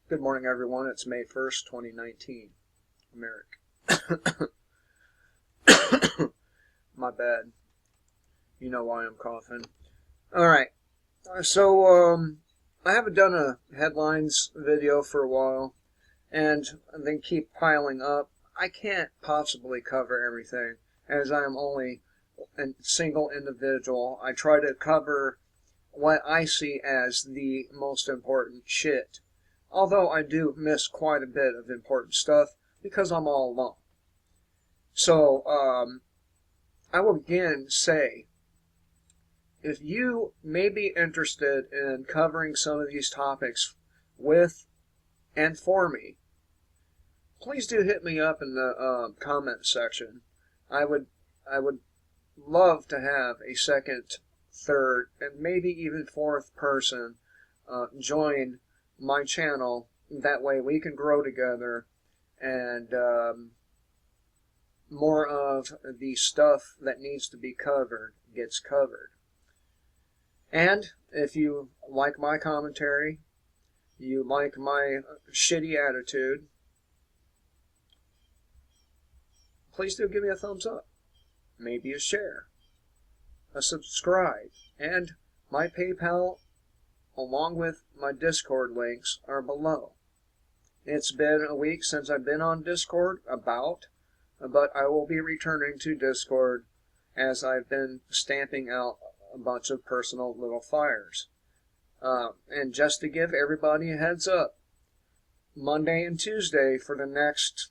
Good morning, everyone. It's May 1st, 2019. Merrick. My bad. You know why I'm coughing. Alright. I haven't done a headlines video for a while, and they keep piling up. I can't possibly cover everything, as I am only a single individual. I try to cover what I see as the most important shit. Although I do miss quite a bit of important stuff because I'm all alone. So, I will again say, if you may be interested in covering some of these topics with and for me, please do hit me up in the comment section. I would love to have a second, third, and maybe even fourth person join my channel. That way we can grow together, and more of the stuff that needs to be covered gets covered. And if you like my commentary, you like my shitty attitude, please do give me a thumbs up, maybe a share, a subscribe, and my PayPal along with my Discord links are below. It's been a week since I've been on Discord, but I will be returning to Discord as I've been stamping out a bunch of personal little fires. And just to give everybody a heads up, Monday and Tuesday for the next,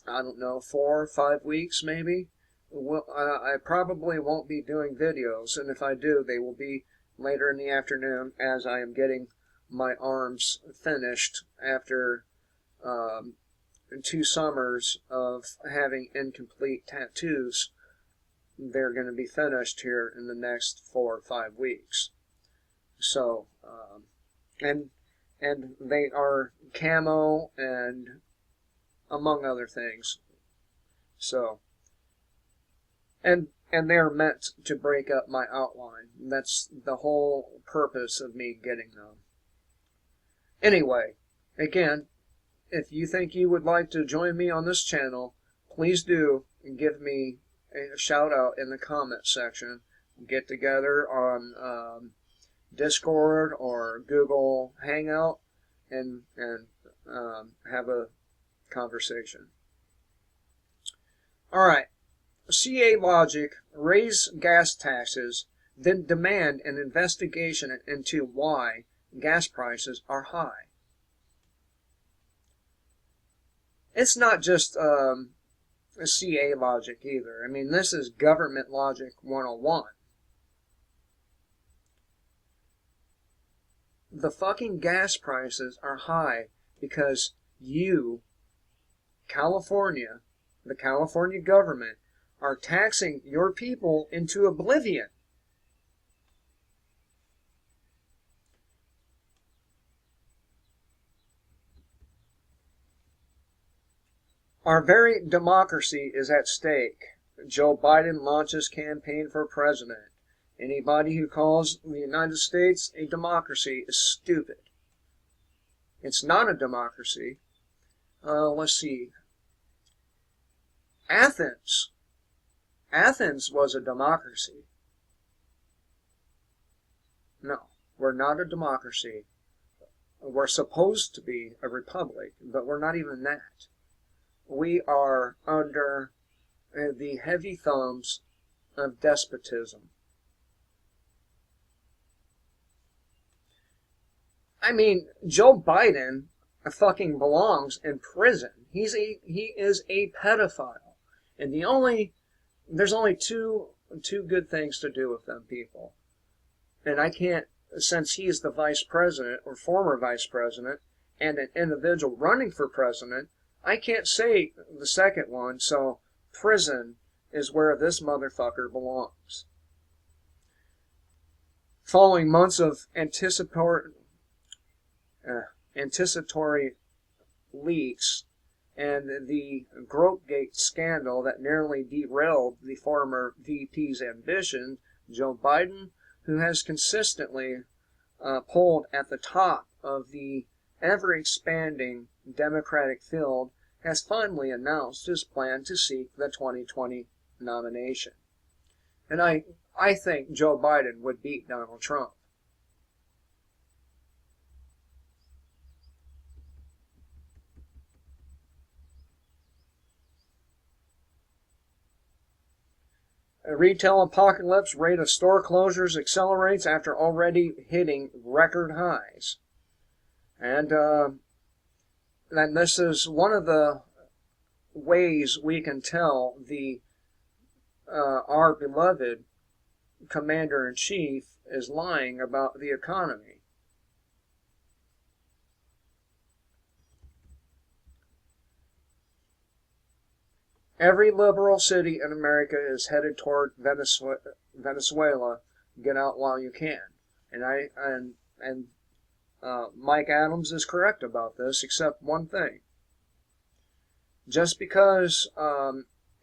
4 or 5 weeks maybe, I probably won't be doing videos, and if I do, they will be later in the afternoon, as I am getting my arms finished after 2 summers of having incomplete tattoos. They're going to be finished here in the next 4 or 5 weeks. So, and they are camo and among other things. So, and they're meant to break up my outline. That's the whole purpose of me getting them. Anyway, again, if you think you would like to join me on this channel, please do give me a shout out in the comment section. Get together on Discord or Google Hangout and have a conversation. Alright. CA logic: raise gas taxes, then demand an investigation into why gas prices are high. It's not just a CA logic either. I mean, this is government logic 101. The fucking gas prices are high because you, California, the California government, are taxing your people into oblivion. Our very democracy is at stake. Joe Biden launches campaign for president. Anybody who calls the United States a democracy is stupid. It's not a democracy. Let's see. Athens was a democracy. No, we're not a democracy. We're supposed to be a republic, but we're not even that. We are under the heavy thumbs of despotism. I mean, Joe Biden fucking belongs in prison. He is a pedophile, and there's only two good things to do with them people. And I can't, since he is the vice president or former vice president and an individual running for president, I can't say the second one. So prison is where this motherfucker belongs. Following months of anticipatory leaks and the Gropegate scandal that nearly derailed the former VP's ambition, Joe Biden, who has consistently polled at the top of the ever-expanding Democratic field has finally announced his plan to seek the 2020 nomination. And I think Joe Biden would beat Donald Trump. A retail apocalypse, rate of store closures accelerates after already hitting record highs. And this is one of the ways we can tell our beloved commander-in-chief is lying about the economy. Every liberal city in America is headed toward Venezuela. Get out while you can. And Mike Adams is correct about this, except one thing. Just because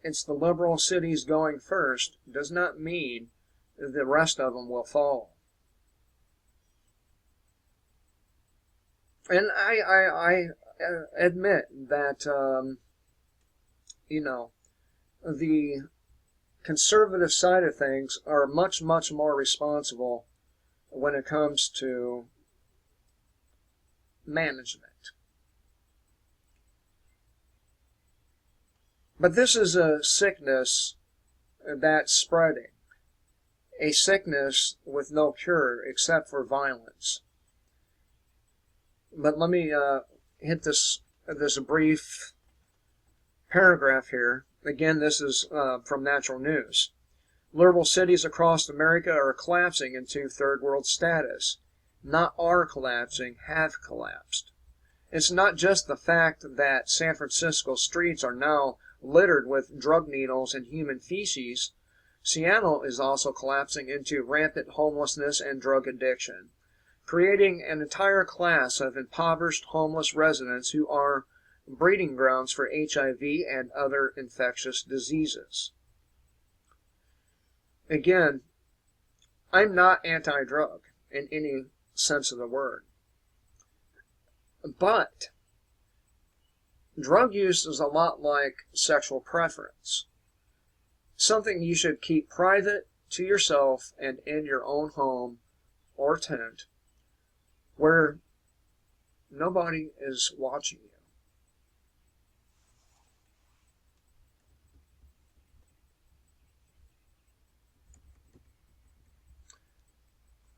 it's the liberal cities going first does not mean the rest of them will follow. And I admit that, the conservative side of things are much, much more responsible when it comes to management. But this is a sickness that's spreading. A sickness with no cure except for violence. But let me hit this brief paragraph here. Again, this is from Natural News. Liberal cities across America are collapsing into third world status. Not are collapsing, have collapsed. It's not just the fact that San Francisco streets are now littered with drug needles and human feces. Seattle is also collapsing into rampant homelessness and drug addiction, creating an entire class of impoverished homeless residents who are breeding grounds for HIV and other infectious diseases. Again, I'm not anti-drug in any sense of the word. But drug use is a lot like sexual preference. Something you should keep private to yourself and in your own home or tent where nobody is watching you.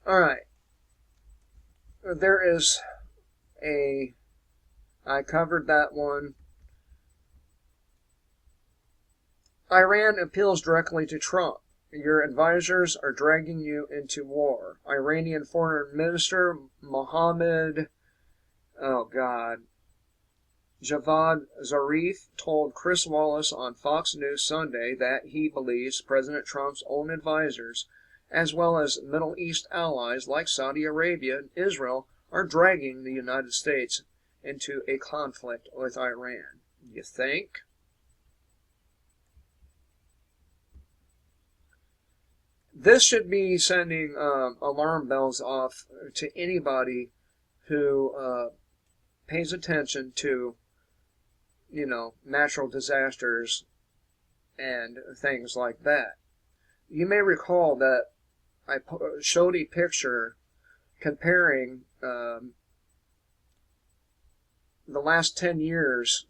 All right. There is I covered that one. Iran appeals directly to Trump. Your advisors are dragging you into war. Iranian Foreign Minister Mohammad, Javad Zarif told Chris Wallace on Fox News Sunday that he believes President Trump's own advisors, as well as Middle East allies like Saudi Arabia and Israel, are dragging the United States into a conflict with Iran. You think? This should be sending alarm bells off to anybody who pays attention to, natural disasters and things like that. You may recall that I showed a picture comparing the last 10 years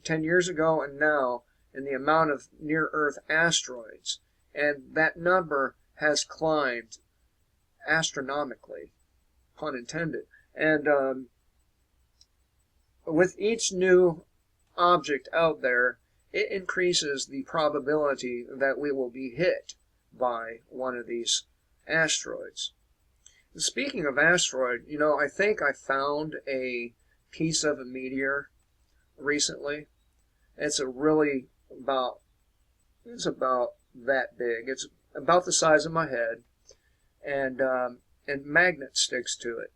ago and now, in the amount of near-Earth asteroids. And that number has climbed astronomically, pun intended. And with each new object out there, it increases the probability that we will be hit by one of these asteroids. Speaking of asteroid, I think I found a piece of a meteor recently. It's about that big. It's about the size of my head, and magnet sticks to it.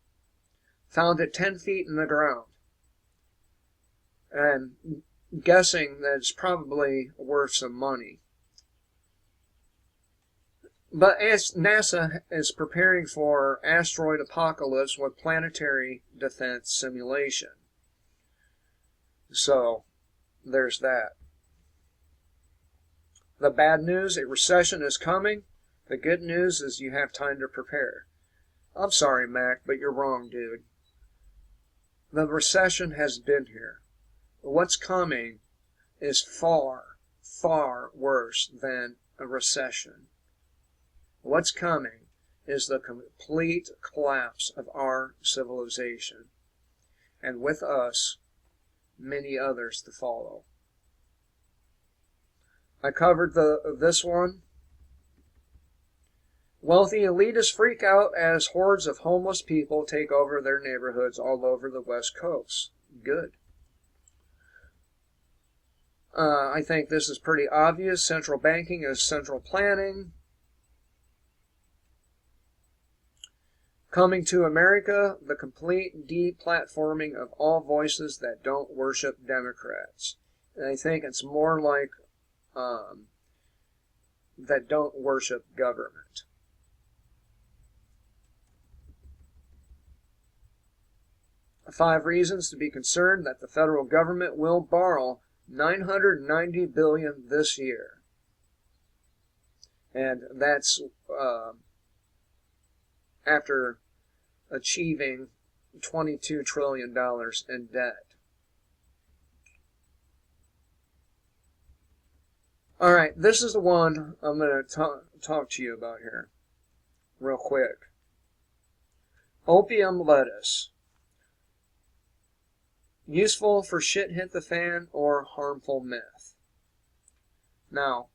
Found it 10 feet in the ground, and guessing that it's probably worth some money. But as NASA is preparing for asteroid apocalypse with planetary defense simulation. So, there's that. The bad news, a recession is coming. The good news is you have time to prepare. I'm sorry, Mac, but you're wrong, dude. The recession has been here. What's coming is far, far worse than a recession. What's coming is the complete collapse of our civilization, and with us, many others to follow. I covered this one. Wealthy elitists freak out as hordes of homeless people take over their neighborhoods all over the West Coast. Good. I think this is pretty obvious. Central banking is central planning. Coming to America, the complete deplatforming of all voices that don't worship Democrats. And I think it's more like that don't worship government. Five reasons to be concerned that the federal government will borrow $990 billion this year. And that's after achieving $22 trillion in debt. All right, this is the one I'm going to talk to you about here real quick. Opium lettuce. Useful for shit hit the fan or harmful myth? Now,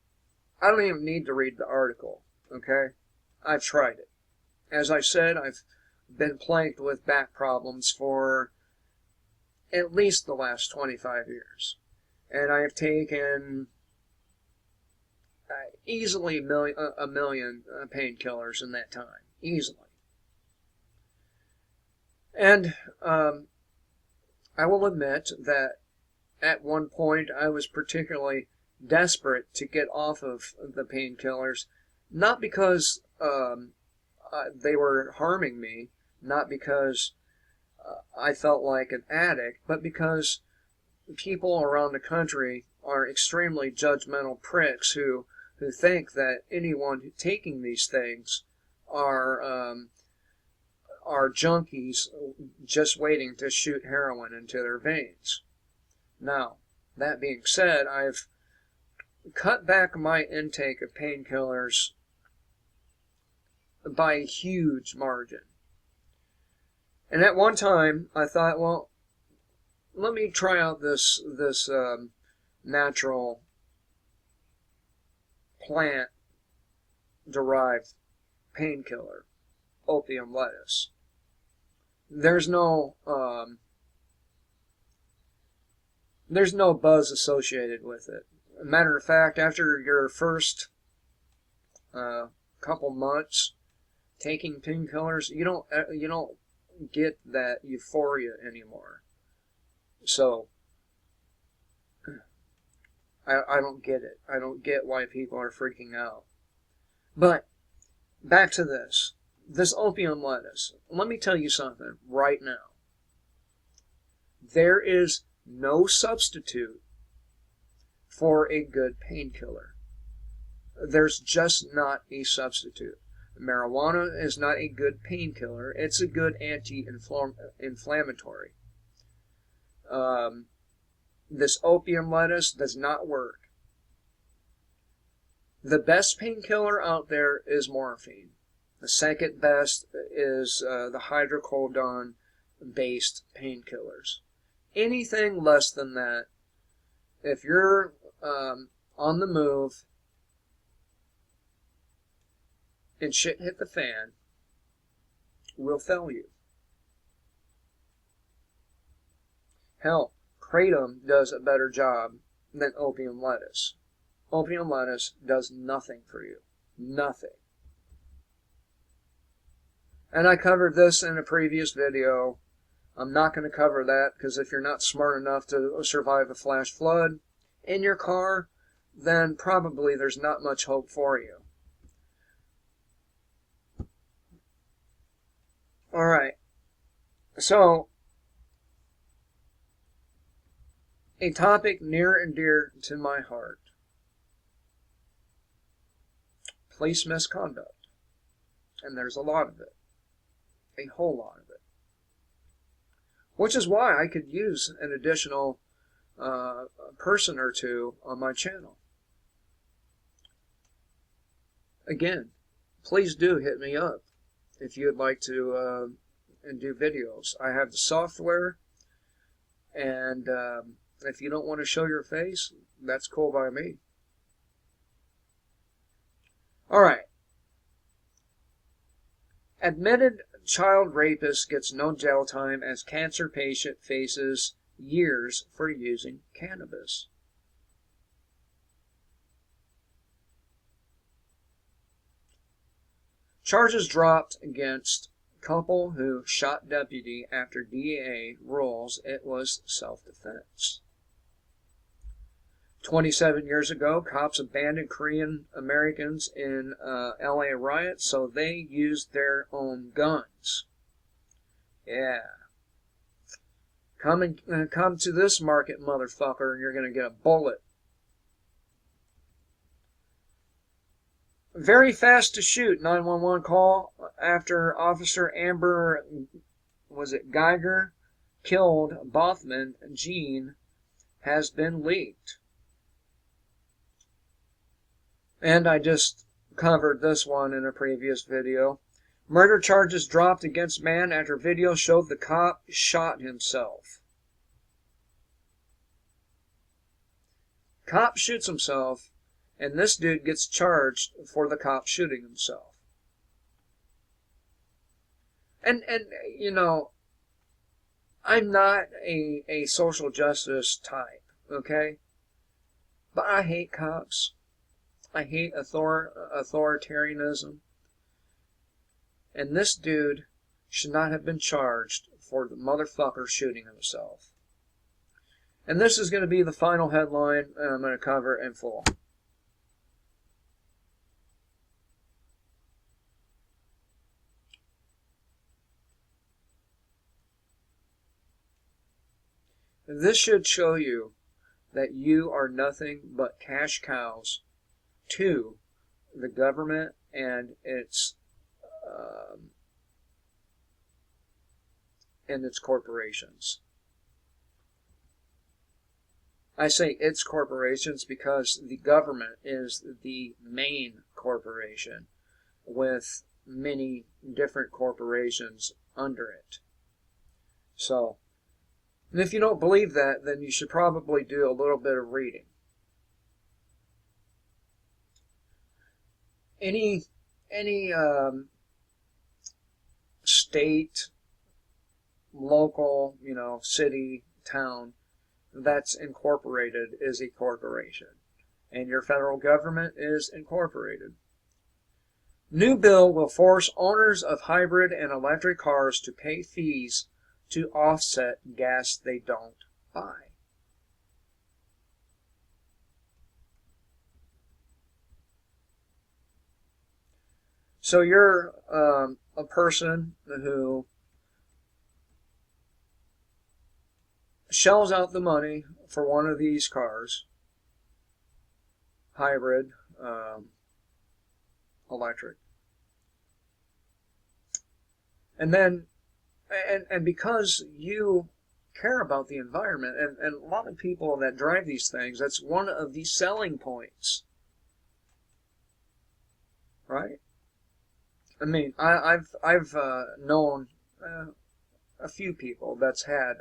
I don't even need to read the article, okay? I've tried it. As I said, I've been plagued with back problems for at least the last 25 years. And I have taken easily a million painkillers in that time. Easily. And I will admit that at one point I was particularly desperate to get off of the painkillers, not because they were harming me, not because I felt like an addict, but because people around the country are extremely judgmental pricks who think that anyone taking these things are junkies just waiting to shoot heroin into their veins. Now, that being said, I've cut back my intake of painkillers by a huge margin. And at one time, I thought, well, let me try out this natural plant-derived painkiller, opium lettuce. There's no buzz associated with it. Matter of fact, after your first couple months taking painkillers, you don't get that euphoria anymore. So I don't get it. I don't get why people are freaking out. But back to this opium lettuce. Let me tell you something right now. There is no substitute for a good painkiller. There's just not a substitute. Marijuana is not a good painkiller. It's a good anti-inflammatory. This opium lettuce does not work. The best painkiller out there is morphine. The second best is the hydrocodone-based painkillers. Anything less than that, if you're on the move and shit hit the fan, will fail you. Hell, kratom does a better job than opium lettuce. Opium lettuce does nothing for you. Nothing. And I covered this in a previous video. I'm not going to cover that because if you're not smart enough to survive a flash flood in your car, then probably there's not much hope for you. Alright. So, A topic near and dear to my heart. Police misconduct. And there's a lot of it. A whole lot of it. Which is why I could use an additional person or two on my channel. Again, please do hit me up if you'd like to and do videos. I have the software, and if you don't want to show your face, that's cool by me. All right. Admitted child rapist gets no jail time as cancer patient faces years for using cannabis. Charges dropped against couple who shot deputy after DA rules it was self-defense. 27 years ago, cops abandoned Korean Americans in LA riot, so they used their own guns. Yeah. Come to this market, motherfucker, and you're going to get a bullet. Very fast to shoot 911 call after Officer Amber, Geiger, killed Bothman Jean has been leaked. And I just covered this one in a previous video. Murder charges dropped against man after video showed the cop shot himself. Cop shoots himself, and this dude gets charged for the cop shooting himself. And you know, I'm not a social justice type, okay? But I hate cops. I hate authoritarianism. And this dude should not have been charged for the motherfucker shooting himself. And this is going to be the final headline, and I'm going to cover it in full. This should show you that you are nothing but cash cows to the government and its corporations. I say its corporations because the government is the main corporation with many different corporations under it. So, and if you don't believe that, then you should probably do a little bit of reading. Any state, local, city, town that's incorporated is a corporation. And your federal government is incorporated. New bill will force owners of hybrid and electric cars to pay fees to offset gas they don't buy. So you're a person who shells out the money for one of these cars, hybrid, electric, and then and because you care about the environment, and a lot of people that drive these things, that's one of the selling points, right? I mean, I've known a few people that's had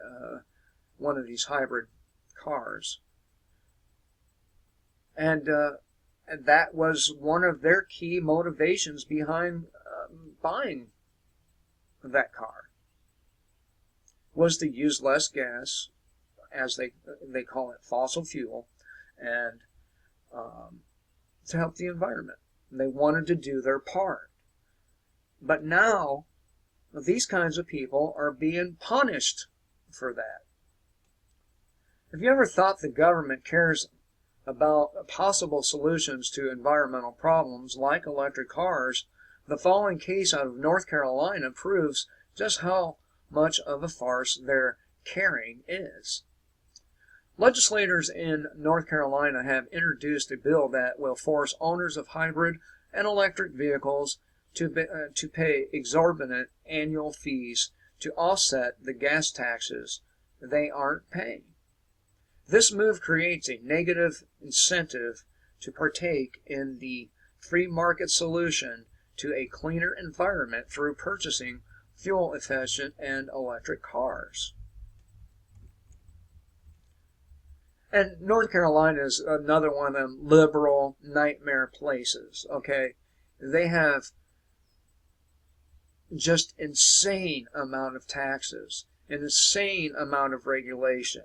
one of these hybrid cars, and that was one of their key motivations behind buying that car, was to use less gas, as they call it, fossil fuel, and to help the environment. And they wanted to do their part. But now, these kinds of people are being punished for that. Have you ever thought the government cares about possible solutions to environmental problems like electric cars? The following case out of North Carolina proves just how much of a farce their caring is. Legislators in North Carolina have introduced a bill that will force owners of hybrid and electric vehicles to pay exorbitant annual fees to offset the gas taxes they aren't paying. This move creates a negative incentive to partake in the free market solution to a cleaner environment through purchasing fuel efficient and electric cars. And North Carolina is another one of them liberal nightmare places, okay? They have just insane amount of taxes, an insane amount of regulation.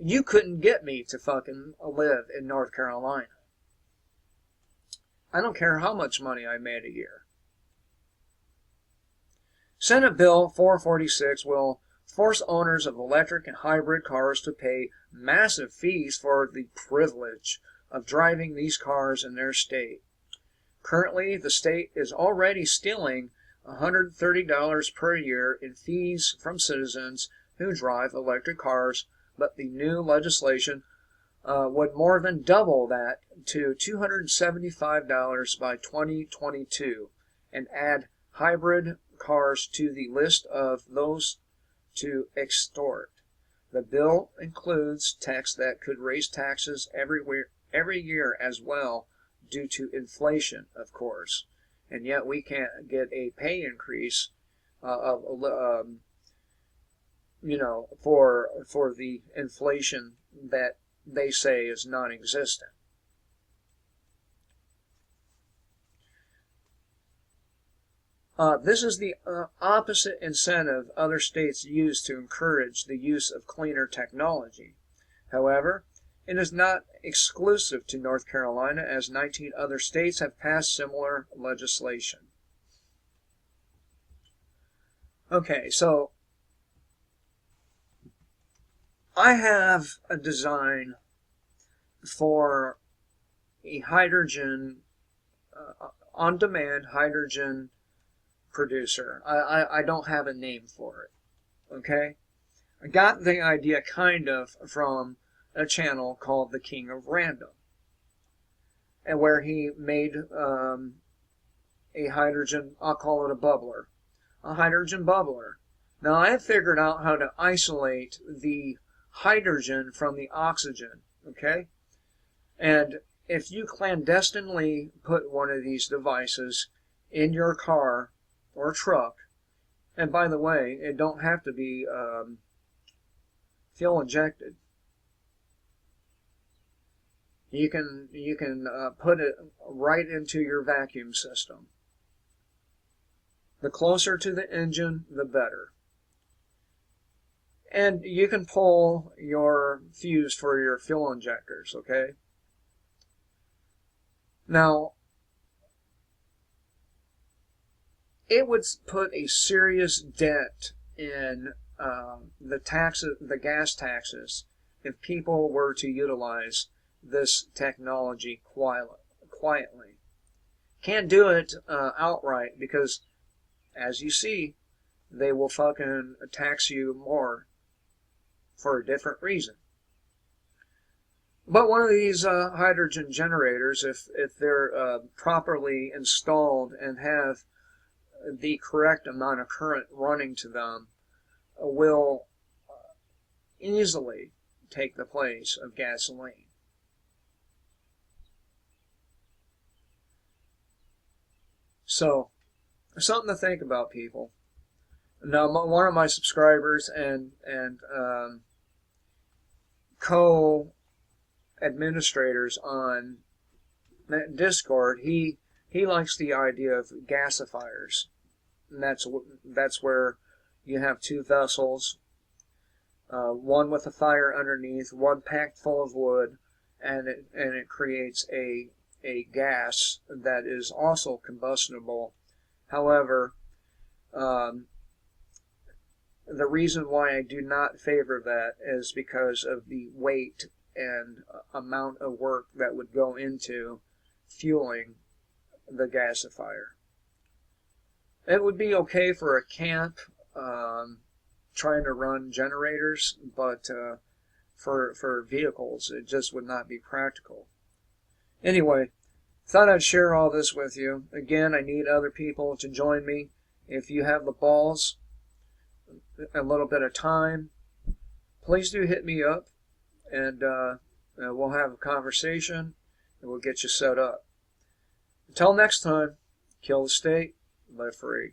You couldn't get me to fucking live in North Carolina. I don't care how much money I made a year. Senate Bill 446 will force owners of electric and hybrid cars to pay massive fees for the privilege of driving these cars in their state. Currently, the state is already stealing $130 per year in fees from citizens who drive electric cars, but the new legislation would more than double that to $275 by 2022 and add hybrid cars to the list of those to extort. The bill includes text that could raise taxes every year as well, due to inflation, of course. And yet we can't get a pay increase for the inflation that they say is non-existent. This is the opposite incentive other states use to encourage the use of cleaner technology. However, it is not exclusive to North Carolina, as 19 other states have passed similar legislation. Okay, so I have a design for a hydrogen, on-demand hydrogen producer. I don't have a name for it, okay? I got the idea kind of from a channel called The King of Random, and where he made a hydrogen, I'll call it a hydrogen bubbler. Now I have figured out how to isolate the hydrogen from the oxygen, okay? And if you clandestinely put one of these devices in your car or truck, and by the way, it don't have to be fuel injected. You can put it right into your vacuum system. The closer to the engine, the better. And you can pull your fuse for your fuel injectors, okay? Now, it would put a serious dent in the gas taxes if people were to utilize this technology quietly. Can't do it outright because, as you see, they will fucking tax you more for a different reason. But one of these hydrogen generators, if they're properly installed and have the correct amount of current running to them, will easily take the place of gasoline. So, something to think about, people. Now, one of my subscribers and co-administrators on Discord, he likes the idea of gasifiers, and that's where you have two vessels, one with a fire underneath, one packed full of wood, and it creates a gas that is also combustible. However, the reason why I do not favor that is because of the weight and amount of work that would go into fueling the gasifier. It would be okay for a camp trying to run generators, but for vehicles. It just would not be practical. Anyway, thought I'd share all this with you. Again, I need other people to join me. If you have the balls, a little bit of time, please do hit me up, and we'll have a conversation, and we'll get you set up. Until next time, kill the state, live free.